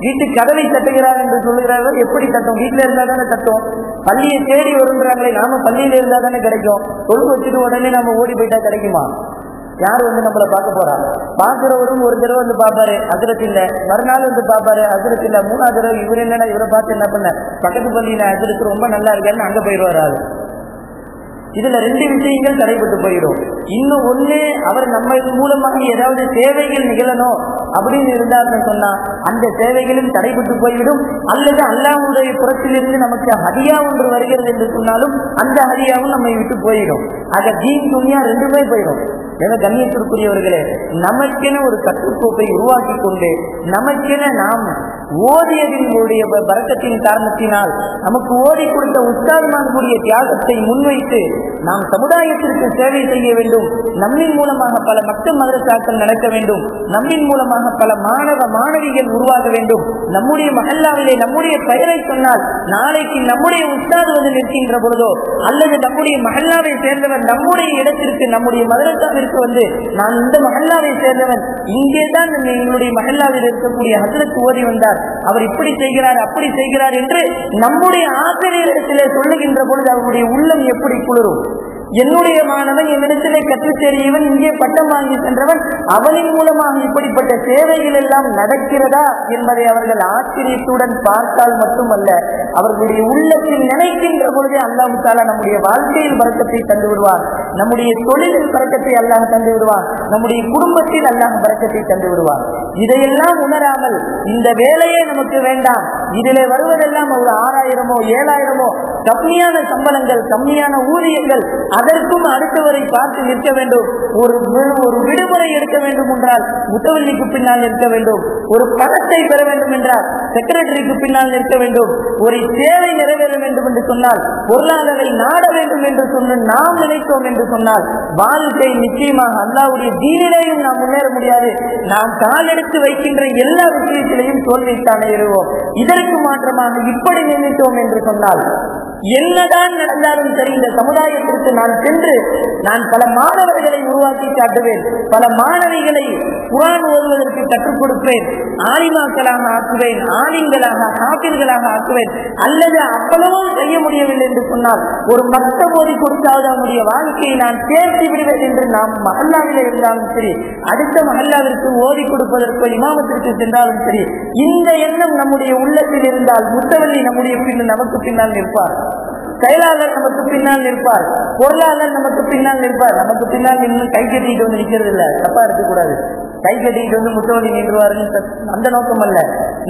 வீட்டு கதவை தட்டுகிறார் என்று சொல்லுகிறார்கள். எப்படி தட்டும்? வீட்டில இருந்தா தானே தட்டும். பள்ளியை தேடி வருகிறாங்களே, நாம பள்ளியில இருந்தா தானே கிடைக்கும். தொழுகு வச்சுட்டு உடனே நம்ம ஓடி போயிட்டா கிடைக்குமா? யார் நம்மளை பார்க்க போறா? பார்க்கிறவரும் ஒரு தடவை பார்ப்பாரு, அதிரத்து இல்லை. மறுநாள் பார்ப்பாரு, அதிரத்து இல்லை. மூணாவது தடவை இவர் என்னடா இவரை பார்த்து என்ன பண்ண, பக்கத்து பள்ளியில அதிரத்து ரொம்ப நல்லா இருக்காருன்னு அங்க போயிடுவாரு. இதுல ரெண்டு விஷயங்கள் தடைபட்டு போயிடும். இன்னும் ஒண்ணு, அவர் நம்ம மூலமாக ஏதாவது சேவைகள் நிகழணும் அப்படின்னு இருந்தாருன்னு சொன்னா அந்த சேவைகளும் தடைபட்டு போய்விடும். அல்லது அல்லாஹ்வுடைய புறத்திலிருந்து நமக்கு ஹதியா ஒன்று வருகிறது என்று சொன்னாலும் அந்த ஹதியாவும் நம்மை விட்டு போயிடும். ஆக தீன் துன்யா ரெண்டுமே போயிடும். என கண்ணியத்திற்குரியவர்களே, நமக்கென ஒரு கட்டுக்கோப்பை உருவாக்கி கொண்டு நமக்கென நாம் ஓதியதினுடைய பரக்கத்தின் காரணத்தினால் நமக்கு ஓதி கொடுத்த உஸ்தாத்மார்களுடைய தியாகத்தை முன்வைத்து நாம் சமுதாயத்திற்கு சேவை செய்ய வேண்டும். நம்மின் மூலமாக பல மக்கள் மதரசாக்கள் நடக்க வேண்டும். நம்மின் மூலமாக பல மாணவ மாணவிகள் உருவாக வேண்டும். நம்முடைய மஹல்லாவிலே நம்முடைய பெயரை சொன்னால் நாளைக்கு நம்முடைய உஸ்தாது நிற்கின்ற பொழுதோ அல்லது நம்முடைய மஹல்லாவை சேர்ந்தவர் நம்முடைய இடத்திற்கு நம்முடைய மதரசாவிற்கு நான் இந்த மஹல்லாவை சேர்ந்தவன், இங்கேதான் எங்களுடைய மஹல்லாவில் இருக்கக்கூடிய ஹஜ்ரத் ஓதி வந்தார், அவர் இப்படி செய்கிறார் அப்படி செய்கிறார் என்று நம்முடைய ஆசிரியரிடத்திலே சொல்லுகின்ற பொழுது அவருடைய உள்ளம் எப்படி குளிரும்? என்னுடைய மாணவன் என்னிடத்திலே கற்றுத் தெரியவன், இங்கே பட்டம் வாங்கி சென்றவன், அவனின் மூலமாக இப்படிப்பட்ட சேவைகள் எல்லாம் நடக்கிறதா என்பதை அவர்கள் ஆச்சரியத்துடன் பார்த்தால் மட்டுமல்ல, அவர்களுடைய உள்ளத்தில் நினைக்கின்ற பொழுதே அல்லாஹ் தஆலா நம்முடைய வாழ்க்கையில் பரக்கத்தை தந்து விடுவார், நம்முடைய தொழிலில் பரக்கத்தை அல்லாஹ் தந்து விடுவார், நம்முடைய குடும்பத்தில் அல்லாஹ் பரக்கத்தை தந்து விடுவார். இதையெல்லாம் உணராமல் இந்த வேலையே நமக்கு வேண்டாம், இதிலே வருவதெல்லாம் ஒரு 6000 7000 கம்மியான சம்பளங்கள், கம்மியான ஊதியங்கள், அதற்கும் அடுத்தவரை பார்த்து நிற்க வேண்டும். ஒரு விடுமுறை எடுக்க வேண்டும் என்றால் முத்தவல்லிக்கு பின்னால் நிற்க வேண்டும். ஒரு பணத்தை பெற வேண்டும் என்றால் செக்ரட்டரிக்கு பின்னால் நிற்க வேண்டும். ஒரு சேவை நிறைவேற வேண்டும் என்று சொன்னால், பொருளாதாரை நாட வேண்டும் என்று சொன்ன நாம் நினைத்தோம் என்று சொன்னால் வாழ்க்கை நிச்சயமாக அல்லாஹ்வுடைய தீனிலேயும் நாம் முன்னேற முடியாது. நாம் காலெடுத்து வைக்கின்ற எல்லா விஷயத்திலையும் தோல்வித்தானே இருவோம். இதற்கு மாற்றமாக இப்படி நினைத்தோம் என்று சொன்னால் என்னதான் நடந்தாலும் சரி, இந்த சமுதாயத்திற்கு நான் சென்று நான் பல மாணவர்களை உருவாக்கி காட்டுவேன், பல மாணவிகளை குர்ஆன் ஓதுவதற்கு கற்றுக் கொடுப்பேன், ஆலிமாக்களாக ஆக்குவேன், ஆலிம்களாக ஹாஃபில்களாக ஆக்குவேன். அல்லது அவ்வளவும் செய்ய முடியவில்லை என்று சொன்னால் ஒரு மக்தப் ஓதி கொடுத்தாவது அவனுடைய வாழ்க்கையை நான் சேர்த்து விடுவேன் என்று நாம் மஹல்லாவில் இருந்தாலும் சரி, அடுத்த மஹல்லாவிற்கு ஓதி கொடுப்பதற்கு இமாமத்திற்கு சென்றாலும் சரி, இந்த எண்ணம் நம்முடைய உள்ளத்தில் இருந்தால் முத்தவல்லி நம்முடைய நமக்கு பின்னால் நிற்பார், செயலாளர் நமக்கு பின்னால் நிற்பார், பொருளாளர் நமக்கு பின்னால் நிற்பார். நமக்கு பின்னால் இன்னும் கை கட்டிட்டு நிற்கிறது இல்லை, தப்பா இருக்கக்கூடாது. கை கட்டிட்டு முத்தவழி நின்றுவார்கள் அந்த நோக்கம் அல்ல.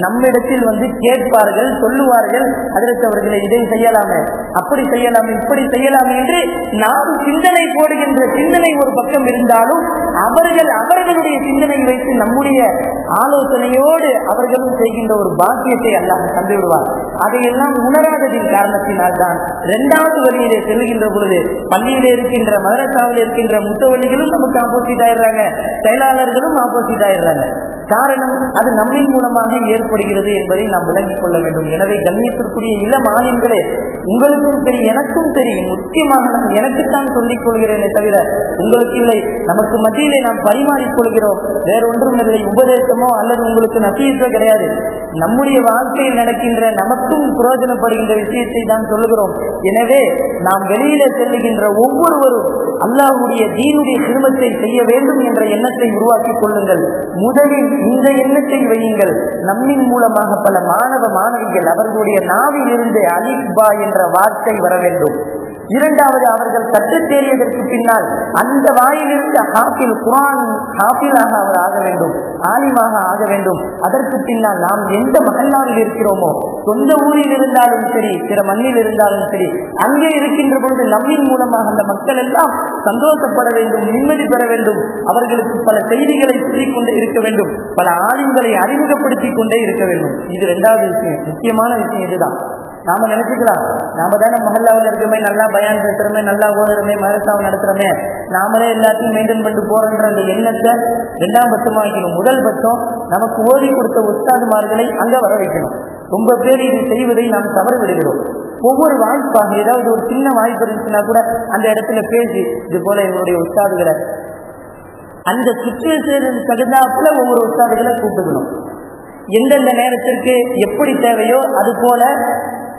நம்மிடத்தில் கேட்பார்கள், சொல்லுவார்கள், அதற்கு அவர்களை இதை செய்யலாமே, அப்படி செய்யலாமே, இப்படி செய்யலாமே என்று நாம் சிந்தனை போடுகின்ற சிந்தனை ஒரு பக்கம் இருந்தாலும் அவர்களுடைய சிந்தனை வைத்து நம்முடைய ஆலோசனையோடு அவர்களும் செய்கின்ற ஒரு பாக்கியத்தை அல்லாஹ் தந்து விடுவார். அதையெல்லாம் உணராததின் காரணத்தினால்தான் இரண்டாவது வழியிலே செல்கின்ற பொழுது பள்ளியிலே இருக்கின்ற மதரசாவில் இருக்கின்ற முத்தவழிகளும் நமக்கு ஆப்போசிட் ஆயிடுறாங்க, செயலாளர்களும் ஆப்போசிட் ஆயிடுறாங்க. காரணம் அது நம்மின் மூலமாக ஏற்படுகிறது என்பதை நாம் விளங்கிக் கொள்ள வேண்டும். எனவே கண்ணியத்திற்குரிய இளம் ஆலிம்களே, உங்களுக்கும் சரி எனக்கும் சரி, முக்கியமாக நான் எனக்குத்தான் சொல்லிக் கொள்கிறேனே தவிர உங்களுக்கு இல்லை, நமக்கு மத்தியிலே நாம் பரிமாறிக்கொள்கிறோம், வேறொன்றும் இல்லை. உபதேசமோ அல்லது உங்களுக்கு நசீகத்தோ கிடையாது. நம்முடைய வாழ்க்கையில் நடக்கின்ற நமக்கும் பிரயோஜனப்படுகின்ற விஷயத்தை தான் சொல்லுகிறோம். எனவே நாம் வெளியில செல்லுகின்ற ஒவ்வொருவரும் அல்லாஹ்வுடைய தீனுடைய சிறுமத்தை செய்ய வேண்டும் என்ற எண்ணத்தை உருவாக்கிக் கொள்ளுங்கள். முதலில் இந்த எண்ணத்தை வையுங்கள். நம்மின் மூலமாக பல மாணவ மாணவிகள் அவர்களுடைய நாவில் இருந்து அலிஃப் பா என்ற வார்த்தை வர வேண்டும். இரண்டாவது, அவர்கள் கற்றுத் தேறியதற்கு பின்னால் அந்த வாயிலிருந்து ஹாஃபில், குர்ஆன் ஹாஃபிலாக அவர் ஆக வேண்டும், ஆலிமாக ஆக வேண்டும். அதற்கு பின்னால் நாம் எந்த மஹல்லாவில் இருக்கிறோமோ, சொந்த ஊரில் இருந்தாலும் சரி, பிற மண்ணில் இருந்தாலும் சரி, அங்கே இருக்கின்ற பொழுது நம்மின் மூலமாக அந்த மக்கள் எல்லாம் சந்தோஷப்பட வேண்டும், நிம்மதி பெற வேண்டும், அவர்களுக்கு பல செய்திகளை சொல்லிக் கொண்டே இருக்க வேண்டும், பல ஆலிம்களை அறிமுகப்படுத்திக் கொண்டே இருக்க வேண்டும். இது இரண்டாவது விஷயம், முக்கியமான விஷயம் இதுதான். நாம நினைச்சுக்கலாம், நாம தானே மஹல்லாவில் இருக்கிறோமே, நல்லா பயான் பேசுறோமே, நல்லா ஓதுறோமே, மதரசாவை நடத்துறோமே, நாமளே எல்லாத்தையும் மெயின்டைன் பண்ணிட்டு போறோன்ற அந்த எண்ணத்தை 2ஆம் பட்சமா வைக்கணும். முதல் பட்சம் நமக்கு ஓதி கொடுத்த உஸ்தாதுமார்களை அங்க வர வைக்கணும். ரொம்ப பேர் இது செய்வதை நாம் தவறு விடுகிறோம். ஒவ்வொரு வாய்ப்பாக ஏதாவது ஒரு சின்ன வாய்ப்பு இருந்துச்சுன்னா கூட அந்த இடத்துல பேசி இது போல எங்களுடைய உஸ்தாதுகளை அந்த சுச்சுவேஷனுக்கு தகுந்தாப்புல ஒவ்வொரு உஸ்தாதுகளை கூப்பிட்டுக்கணும். எந்தெந்த நேரத்திற்கு எப்படி தேவையோ அது போல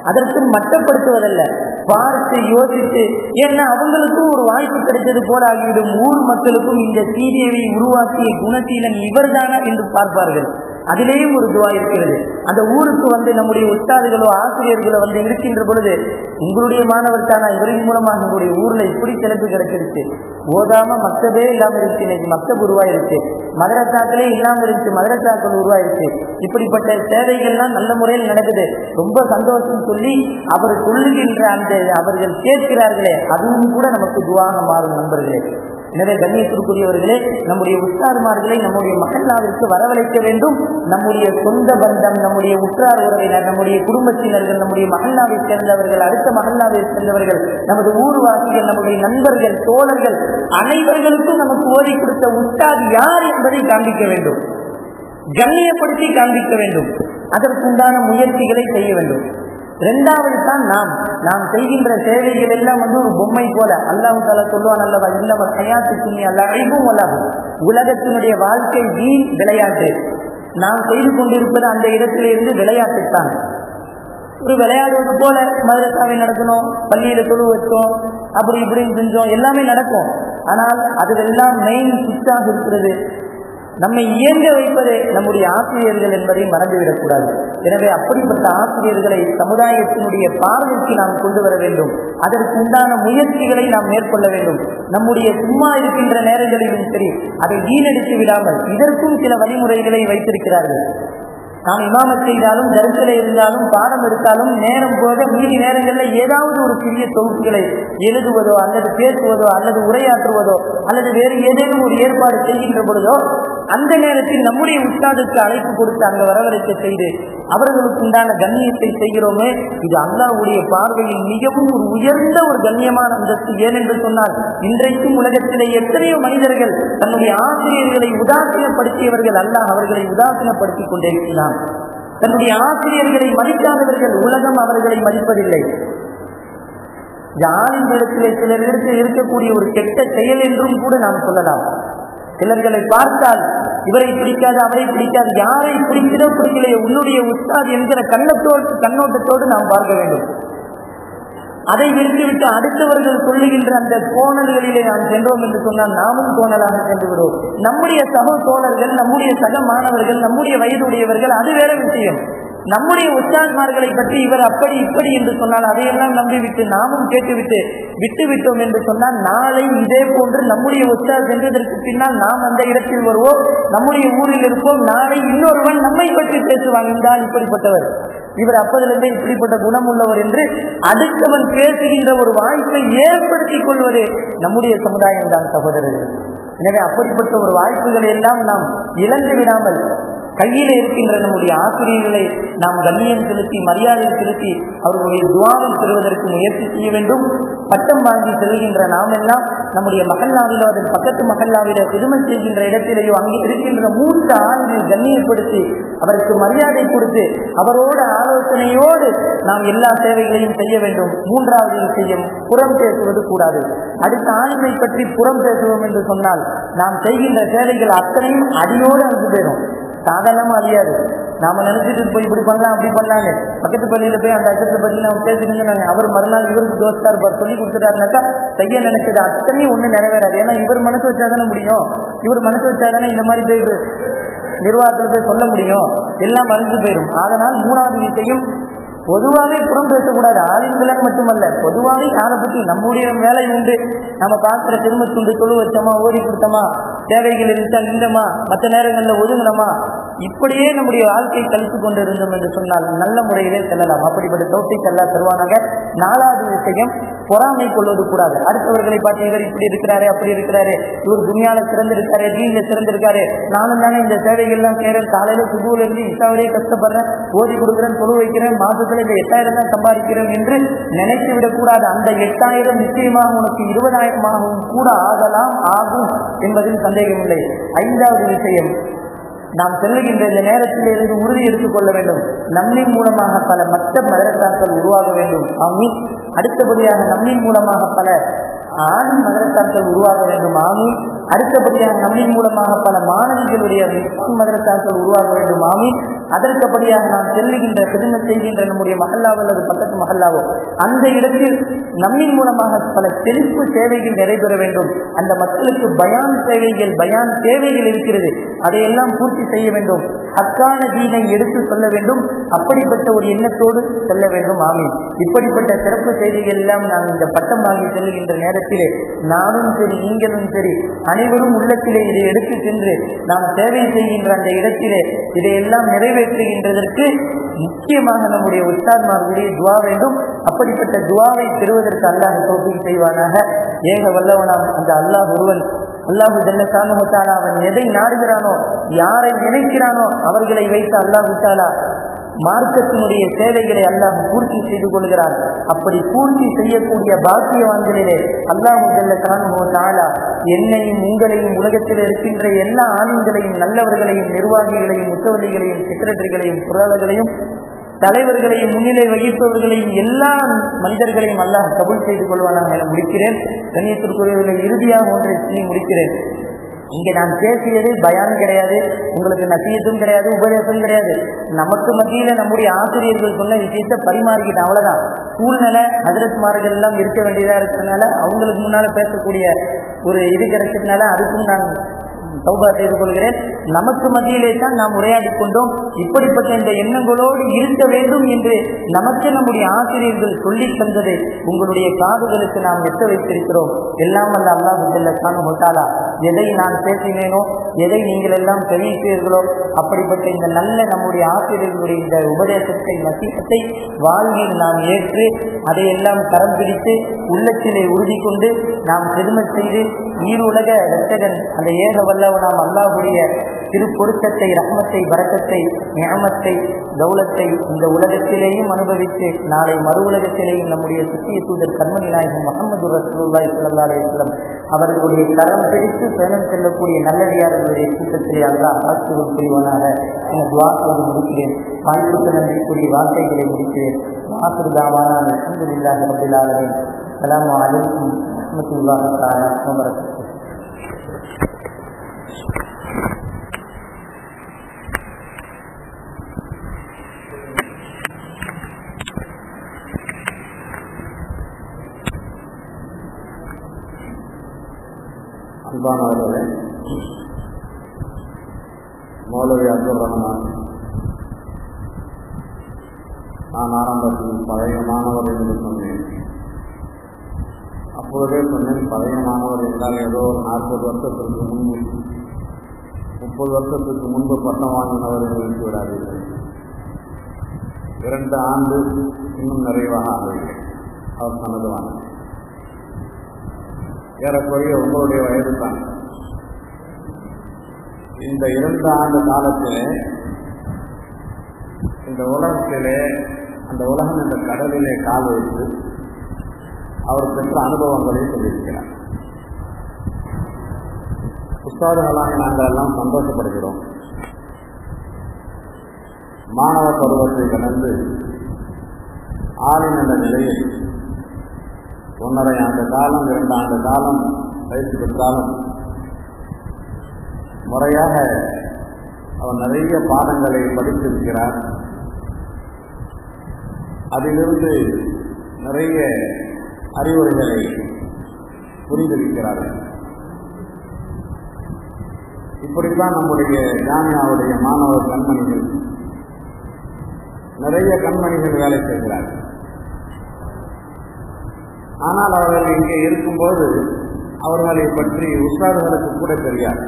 அதற்கு மட்டப்படுத்துவதல்ல, பார்த்து யோசித்து. ஏன்னா அவங்களுக்கும் ஒரு வாய்ப்பு கிடைத்தது போல ஆகிவிடும். ஊர் மக்களுக்கும் இந்த சீரியவை உருவாக்கிய குணசீலன் இவர்தானா என்று பார்ப்பார்கள். அதிலேயும் ஒரு துவா இருக்கிறது. அந்த ஊருக்கு வந்து நம்முடைய உஸ்தாதுகளோ ஆசிரியர்களோ வந்து இருக்கின்ற பொழுது, உங்களுடைய மாணவர் தானா, இவரின் மூலமாக உங்களுடைய ஊர்ல இப்படி சிறப்பு கிடைச்சிருச்சு, ஓதாம மக்தபே இல்லாம இருந்துச்சு, இன்னைக்கு மக்தப் உருவாயிருச்சு, மதரசாக்களே இல்லாம இருந்துச்சு, மதரசாக்கள் உருவாயிருச்சு, இப்படிப்பட்ட சேவைகள்லாம் நல்ல முறையில் நடக்குது, ரொம்ப சந்தோஷம் சொல்லி அவர் சொல்லுகின்ற அந்த அவர்கள் கேட்கிறார்களே அதுவும் கூட நமக்கு துவாக மாறும் நண்பர்களே. எனவே கண்ணியத்திற்குரியவர்களே, நம்முடைய உஸ்தாதுமார்களை நம்முடைய மஹல்லாவிற்கு வரவழைக்க வேண்டும். நம்முடைய சொந்த பந்தம், நம்முடைய உற்றார் உறவினர், நம்முடைய குடும்பத்தினர்கள், நம்முடைய மஹல்லாவை சேர்ந்தவர்கள், அடுத்த மஹல்லாவை சேர்ந்தவர்கள், நமது ஊர்வாசிகள், நம்முடைய நண்பர்கள், தோழர்கள் அனைவர்களுக்கும் நமக்கு ஓதி கொடுத்த உஸ்தாது யார் என்பதை காண்பிக்க வேண்டும், கண்ணியப்படுத்தி காண்பிக்க வேண்டும். அதற்குண்டான முயற்சிகளை செய்ய வேண்டும். 2வது தான் நாம் செய்கின்ற சேவைகள் எல்லாம் ஒரு பொம்மை போல. அல்லாஹ் தஆலா சொல்லுவான் அல்லவா, இன்னமல் ஹயாத்து துன்யா லஅிபும் வலஹு, உலகத்தினுடைய வாழ்க்கை வீண் விளையாட்டு. நாம் செய்து கொண்டிருப்பது அந்த இடத்திலிருந்து விளையாட்டுத்தான். ஒரு விளையாடுவது போல மதரசாவை நடக்கணும், பள்ளியில தொழு வச்சோம், அப்படி இப்படின்னு செஞ்சோம், எல்லாமே நடக்கும். ஆனால் அதுவெல்லாம் மெயின் சுவிட்சாக இருக்கிறது. நம்மை இயங்க வைப்பதே நம்முடைய ஆசிரியர்கள் என்பதை மறந்துவிடக்கூடாது. எனவே அப்படிப்பட்ட ஆசிரியர்களை சமுதாயத்தினுடைய பார்வைக்கு நாம் கொண்டு வர வேண்டும். அதற்கு உண்டான முயற்சிகளை நாம் மேற்கொள்ள வேண்டும். நம்முடைய சும்மா இருக்கின்ற நேரங்களிலும் சரி, அதை வீணடித்து விடாமல் இதற்கும் சில வழிமுறைகளை வைத்திருக்கிறார்கள். நாம் இமாமத் செய்தாலும், தரிசலை இருந்தாலும், பாடம் எடுத்தாலும், நேரம் போக மீதி நேரங்களில் ஏதாவது ஒரு சிறிய தொகுப்புகளை எழுதுவதோ அல்லது பேசுவதோ அல்லது உரையாற்றுவதோ அல்லது வேறு ஏதேனும் ஒரு ஏற்பாடு செய்கின்ற பொழுதோ அந்த நேரத்தில் நம்முடைய உஸ்தாதுக்கு அழைப்பு கொடுத்து அங்கு வரவழைக்க செய்து அவர்களுக்கு உண்டான கண்ணியத்தை செய்கிறோமே, இது அல்லாஹ்வுடைய பார்வையில் மிகவும் ஒரு உயர்ந்த ஒரு கண்ணியமான அந்தஸ்து. ஏனென்று சொன்னால், இன்றைக்கும் உலகத்திலே எத்தனையோ மனிதர்கள் தன்னுடைய ஆசிரியர்களை உதாசீனப்படுத்தியவர்கள், அல்லாஹ் அவர்களை உதாசீனப்படுத்திக் கொண்டே இருக்கிறார். தன்னுடைய ஆசிரியர்களை மதிக்காதவர்கள் உலகம் அவர்களை மதிப்பதில்லை. ஜாலிகளிடத்திலே சிலருக்கு இருக்கக்கூடிய ஒரு கெட்ட செயல் என்றும் கூட நாம் சொல்லலாம். சிலர்களை பார்த்தால் இவரை பிடிக்காது, அவரை பிடிக்காது, யாரை பிடிக்கிறோ பிடிக்கலையோ உன்னுடைய உஸ்தாத் என்கிற கண்ணோட்டத்தோடு நாம் பார்க்க வேண்டும். அதை விட்டுவிட்டு அடுத்தவர்கள் சொல்லுகின்ற அந்த கோணல்களிலே நாம் சென்றோம் என்று சொன்னால் நாமும் கோணலாக சென்று விடுவோம். நம்முடைய சக தோழர்கள், நம்முடைய சக மாணவர்கள், நம்முடைய வயதுடையவர்கள், அது வேற விஷயம். நம்முடைய உஸ்தாத்மார்களை பற்றி இவர் அப்படி இப்படி என்று சொன்னால் அதையெல்லாம் நம்பிவிட்டு நாமும் கேட்டுவிட்டு விட்டுவிட்டோம் என்று சொன்னால் நாளை இதே போன்று நம்முடைய உஸ்தாத் சென்றதற்கு பின்னால் நாம் அந்த இடத்தில் வருவோம், நம்முடைய ஊரில் இருப்போம். நாளை இன்னொருவன் நம்மை பற்றி பேசுவாங்க, இந்த இப்படிப்பட்டவர், இவர் அப்பதிலிருந்தே இப்படிப்பட்ட குணம் உள்ளவர் என்று அடுத்தவன் பேசுகின்ற ஒரு வாய்ப்பை ஏற்படுத்திக் கொள்வது நம்முடைய சமுதாயம் தான் சகோதரர்கள். எனவே அப்படிப்பட்ட ஒரு வாய்ப்புகளை எல்லாம் நாம் இழந்து விடாமல் கையில் இருக்கின்ற நம்முடைய ஆசிரியர்களை நாம் கண்ணியம் செலுத்தி மரியாதை செலுத்தி அவர்களுடைய துஆவை பெறுவதற்கு முயற்சி செய்ய வேண்டும். பட்டம் வாங்கி செல்கின்ற நாம் எல்லாம் நம்முடைய மஹல்லாவிலோ அதன் பக்கத்து மஹல்லாவிலோ திருமணம் செய்கின்ற இடத்திலேயோ அங்கே இருக்கின்ற மூத்த ஆண்களை கண்ணியப்படுத்தி அவருக்கு மரியாதை கொடுத்து அவரோடு ஆலோசனையோடு நாம் எல்லா சேவைகளையும் செய்ய வேண்டும். 3வது விஷயம், புறம் பேசுவது கூடாது. அடுத்த ஆளுமை பற்றி புறம் பேசுவோம் என்று சொன்னால் நாம் செய்கின்ற சேவைகள் அத்தனையும் அடியோடு அங்கு போயிடும், சாதாரணமா அறியாது. நாம நினைச்சிட்டு போய் இப்படி பண்ணலாம் அப்படி பண்ணலான்னு பக்கத்து பள்ளியில போய் அந்த அச்சத்தை பற்றி நம்ம பேசிட்டு அவர் மறுநாள் இவருக்கு தோஸ்தா இருப்பார் சொல்லி கொடுத்துட்டாருனாக்கா செய்ய நினைச்சது அத்தனையும் ஒண்ணு நிறைவேறாது. ஏன்னா இவர் மனசு வச்சாதானே முடியும், இவர் மனசு வச்சாதானே இந்த மாதிரி போய் நிர்வாகத்தில் போய் சொல்ல முடியும், எல்லாம் மறைஞ்சு போயிடும். அதனால் 3வது விஷயம், பொதுவாகவே புறம் பேசக்கூடாது. ஆளுங்களுக்கு மட்டுமல்ல, பொதுவாகவே அதை பற்றி நம்முடைய வேலை உண்டு. நம்ம பார்க்குற திருமத்துண்டு தொழு வச்சோமா, ஓடி கொடுத்தோமா, தேவைகள் இருந்துச்சா நின்றமா, மற்ற நேரங்களில் ஒதுங்கினோமா, இப்படியே நம்முடைய வாழ்க்கை கழித்து கொண்டு இருந்தோம் என்று சொன்னால் நல்ல முறையிலே செல்லலாம். அப்படிப்பட்ட தௌஃபீக் அல்லாஹ் தருவானாக. 4வது விஷயம், பொறாமை கொள்வது கூடாது. அடுத்தவர்களை பார்த்து இவர் இப்படி இருக்கிறாரு, அப்படி இருக்கிறாரு, இவர் துணியால சிறந்திருக்காரு, தீன்ல சிறந்திருக்காரு, நானும் தானே இந்த சேவைகள்லாம் செய்யறேன், காலையில சுபூல இருந்து இசாவரே கஷ்டப்படுறேன், ஓதி கொடுக்குறேன், தொழு வைக்கிறேன், மாசத்துல இந்த 8000 தான் சம்பாதிக்கிறேன் என்று நினைத்து விடக்கூடாது. அந்த 8000 நிச்சயமாக உனக்கு 20,000 கூட ஆகலாம், ஆகும் என்பதில் சந்தேகமில்லை. 5வது விஷயம், நாம் செல்லுகின்ற இந்த நேரத்தில் இருந்து உறுதி எடுத்துக் கொள்ள வேண்டும். நம்மின் மூலமாக பல மற்ற மதரசாக்கள் உருவாக வேண்டும். ஆமீன். அடுத்தபடியாக நம்மின் மூலமாக பல ஆண் மதரசாக்கள் உருவாக வேண்டும். ஆமீன். அடுத்தபடியாக நம்மின் மூலமாக பல மாணவிகளுடைய மதரசாக்கள் உருவாக வேண்டும். ஆமீன். அதற்கபடியாக நாம் செல்லுகின்ற கிரும செய்கின்ற நம்முடைய மஹல்லாவோ அல்லது பக்கத்து மஹல்லாவோ அந்த இடத்தில் நம்மின் மூலமாக பல செழிப்பு சேவைகள் நடைபெற வேண்டும். அந்த மக்களுக்கு பயான் சேவைகள், பயான் தேவைகள் இருக்கிறது, அதையெல்லாம் பூர்த்தி செய்ய வேண்டும். அக்கான தீனை எடுத்து சொல்ல வேண்டும். அப்படிப்பட்ட ஒரு எண்ணத்தோடு செல்ல வேண்டும். ஆமீன். இப்படிப்பட்ட சிறப்பு செய்திகள் எல்லாம் நாம் இந்த பட்டம் வாங்கி செல்லுகின்ற நேரத்திலே நானும் சரி, நீங்களும் சரி, அனைவரும் உள்ளத்திலே இதை எடுத்து சென்று நாம் சேவை செய்கின்ற அந்த இடத்திலே இதையெல்லாம் நிறைவேற்றுகின்றதற்கு முக்கியமாக நம்முடைய உஸ்தாத்மார்களுடைய துவா வேண்டும். அப்படிப்பட்ட துவாவை பெறுவதற்கு அல்லாஹ் தௌஃபீக் செய்வானாக. ஏக வல்லவனாம் அந்த அல்லாஹ் ஒருவன், அல்லாஹு ஜல்ல ஷானுஹு தஆலா அவன் எதை நாடுகிறானோ, யாரை நினைக்கிறானோ அவர்களை வைத்து அல்லாஹு தஆலா மார்க்கத்தினுடைய சேவைகளை அல்லாஹ் பூர்த்தி செய்து கொள்கிறார். அப்படி பூர்த்தி செய்யக்கூடிய பாக்கியவான்களிலே அல்லாஹு ஜல்ல ஷானுஹு தஆலா என்னையும் உங்களையும் உலகத்தில் இருக்கின்ற எல்லா ஆளுங்களையும், நல்லவர்களையும், நிர்வாகிகளையும், முத்தவல்லிகளையும், செக்ரட்டரிகளையும், பொருளாளர்களையும், தலைவர்களையும், முன்னிலை வகிப்பவர்களையும், எல்லா மனிதர்களையும் அல்லாஹ் கபூல் செய்து கொள்வானாக என முடிக்கிறேன். கண்ணியத்திற்குரியவர்களை இறுதியாக ஒன்றை சொல்லி முடிக்கிறேன். இங்கே நான் பேசியது பயான் கிடையாது, உங்களுக்கு நசீகத்தும் கிடையாது, உபதேசம் கிடையாது. நமக்கு மத்தியில் நம்முடைய ஆசிரியர்கள் சொன்ன விஷயத்தை பரிமாறிக்கிட்டேன், அவ்வளோதான். சூழ்நிலை ஹஜ்ரத்மார்கள் எல்லாம் இருக்க வேண்டியதாக இருக்கிறதுனால அவங்களுக்கு முன்னால் பேசக்கூடிய ஒரு இது கிடைச்சதுனால அதுக்கும் நான் தௌபா செய்து கொள்கிறேன். நமக்கு மத்தியிலே தான் நாம் உரையாடி கொண்டோம். இப்படிப்பட்ட இந்த எண்ணங்களோடு இருக்க வேண்டும் என்று நமக்கு நம்முடைய ஆசிரியர்கள் சொல்லி தந்ததை உங்களுடைய காதுகளுக்கு நாம் எட்ட வைத்திருக்கிறோம். எல்லாம் அல்ல அல்லாஹ் ஜல்ல ஷானுஹு தஆலா எதை நான் பேசினேனோ, எதை நீங்கள் எல்லாம் தெரிவித்தீர்களோ, அப்படிப்பட்ட இந்த நல்ல நம்முடைய ஆசிரியர்களுடைய இந்த உபதேசத்தை, நசீகத்தை வாழ்வில் நாம் ஏற்று அதையெல்லாம் கரம் பிடித்து உள்ளத்திலே உறுதி கொண்டு நாம் பெருமை செய்து ஈருலக இரட்சகன் அந்த ஏக வல்லவனாம் அல்லாஹ்வுடைய திருப்பொருத்தத்தை, ரஹ்மத்தை, பரக்கத்தை, நிஅமத்தை, தௌலத்தை இந்த உலகத்திலேயும் அனுபவித்து நாளை மறு உலகத்திலேயும் நம்முடைய சத்திய தூதர் கண்மணி நாயகம் முஹம்மது ரசூலுல்லாஹி ஸல்லல்லாஹு அலைஹி வஸல்லம் அவர்களுடைய கரம் பிடித்து பயணம் செல்லக்கூடிய நல்லடியார்களுடைய கூட்டத்திலே அல்லாஹ் ஆசீர்வாதம் புரிவானாக என துஆ செய்து முடிக்கிறேன். வாய்ப்புக்கு நன்றிக்குரிய வார்த்தைகளை முடிக்கிறேன். ஆகிரு தாவானா அல்ஹம்துலில்லாஹி ரப்பில் ஆலமீன். அஸ்ஸலாமு அலைக்கும் வரஹ்மத்துல்லாஹி தஆலா வ பரகாத்துஹு. அன்பானவர்களே, மௌலவி அப்துல் ரஹ்மான், நான் ஆரம்பத்தில் பழைய மாணவர் என்று சொன்னேன். அப்பொழுதே சொன்னேன், பழைய மாணவர் என்றால் ஏதோ ஒரு 40 வருஷத்திற்கு முன்பு, 30 வருஷத்துக்கு முன்பு பட்டம் வாங்கினவர் என்று வைத்து விடாதீர்கள். 2 ஆண்டு இன்னும் நிறைவாக ஆகவில்லை. அவர் சொன்னது வாங்க ஏறக்குறைய உங்களுடைய வயது தான். இந்த 2 ஆண்டு காலத்திலே இந்த உலகத்திலே, அந்த உலகம் இந்த கடலிலே கால் வைத்து அவர் பெற்ற அனுபவங்களை சொல்லியிருக்கிறார். உஸ்தாதுகளாக நாங்கள் எல்லாம் சந்தோஷப்படுகிறோம். மாணவ பருவத்தை கடந்து ஆளின் என்ற நிலையில் 1.5 ஆண்டு காலம், 2 ஆண்டு காலம் பயிற்சி பெற்றாலும் முறையாக அவர் நிறைய பாடங்களை படித்திருக்கிறார். அதிலிருந்து நிறைய அறிவுரைகளை புரிந்திருக்கிறார்கள். இப்படித்தான் நம்முடைய ஜாமியாவுடைய மாணவர் கண்மணிகள், நிறைய கண்மணிகள் வேலை செய்கிறார்கள். ஆனால் அவர்கள் இங்கே இருக்கும்போது அவர்களை பற்றி உஸ்தாதுகளுக்கு கூட தெரியாது.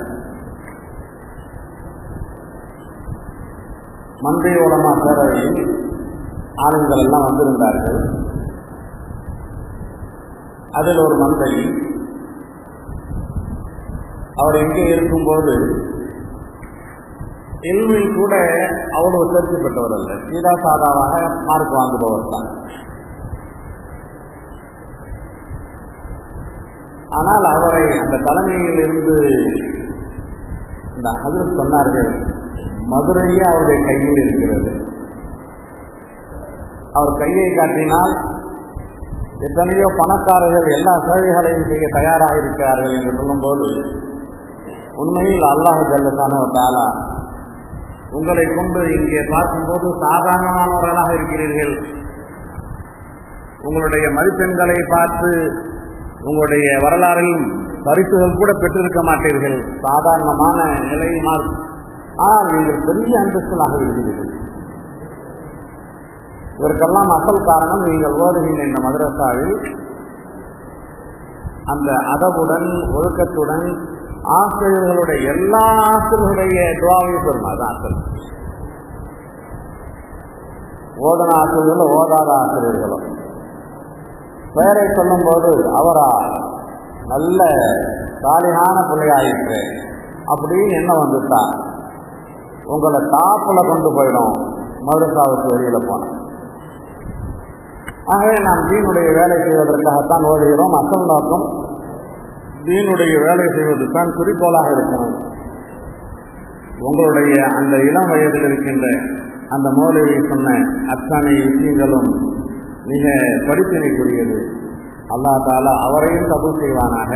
மந்திரி உலமா பேரவையில் ஆளுங்கள் எல்லாம் வந்திருந்தார்கள். அதில் ஒரு மந்தை. அவர் எங்கே இருக்கும்போது இல்மில் கூட அவ்வளவு தேர்ச்சி பெற்றவர் அல்ல, சீதா சாதாவாக மார்க் வாங்குபவர் தான். ஆனால் அவரை அந்த தலைமையில் இருந்து இந்த ஹஜ்ரத் சொன்னார்கள், மதுரையே அவருடைய கையில் இருக்கிறது. அவர் கையை காட்டினால் எத்தனையோ பணக்காரர்கள் எல்லா சேவைகளையும் செய்ய தயாராக இருக்கிறார்கள் என்று சொல்லும்போது, உண்மையில் அல்லாஹ் ஜல்லஷானு வ தஆலா உங்களை கொண்டு இங்கே பார்க்கும்போது சாதாரணமானவர்களாக இருக்கிறீர்கள். உங்களுடைய மதிப்பெண்களை பார்த்து உங்களுடைய வரலாறில் பரிசுகள் கூட பெற்றிருக்க மாட்டீர்கள், சாதாரணமான நிலையினால். ஆனால் நீங்கள் பெரிய அந்தஸ்திலாக இருக்கிறீர்கள். இதற்கெல்லாம் அசல் காரணம் நீங்கள் ஓதுகின்ற இந்த மதரசாவில் அந்த அதவுடன் ஒழுக்கத்துடன் ஆசிரியர்களுடைய எல்லா ஆசிரியர்களுடைய துவாவையும் பெறும். அதுதான் அசல். ஓதன ஆசிரியர்களும் ஓதாத ஆசிரியர்களும் பெயரை சொல்லும் போது அவரா நல்ல சாலிகான பிள்ளையாயிற்று அப்படின்னு என்ன வந்துட்டா உங்களை டாப்பில் கொண்டு போயிடும் மதரசாவுக்கு வெளியில போனோம். ஆகவே நாம் தீனுடைய வேலை செய்வதற்காகத்தான் ஓதுகிறோம். அசல் நோக்கம் தீனுடைய வேலை செய்வதற்கான் குறிக்கோளாக இருக்கணும். உங்களுடைய அந்த இளம் வயதில் இருக்கின்ற அந்த மௌலவி சொன்ன அத்தனை விஷயங்களும் மிக படிப்பினைக்குரியது. அல்லாஹ் தஆலா அவரையும் கபூல் செய்வானாக.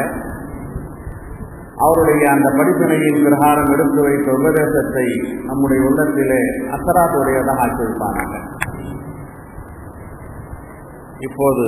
அவருடைய அந்த படிப்பினையின் பிரகாரம் எடுத்து வைத்த உபதேசத்தை நம்முடைய உள்ளத்திலே அசராத்துடையதாக ஆக்கி வைப்பானாக. இப்போது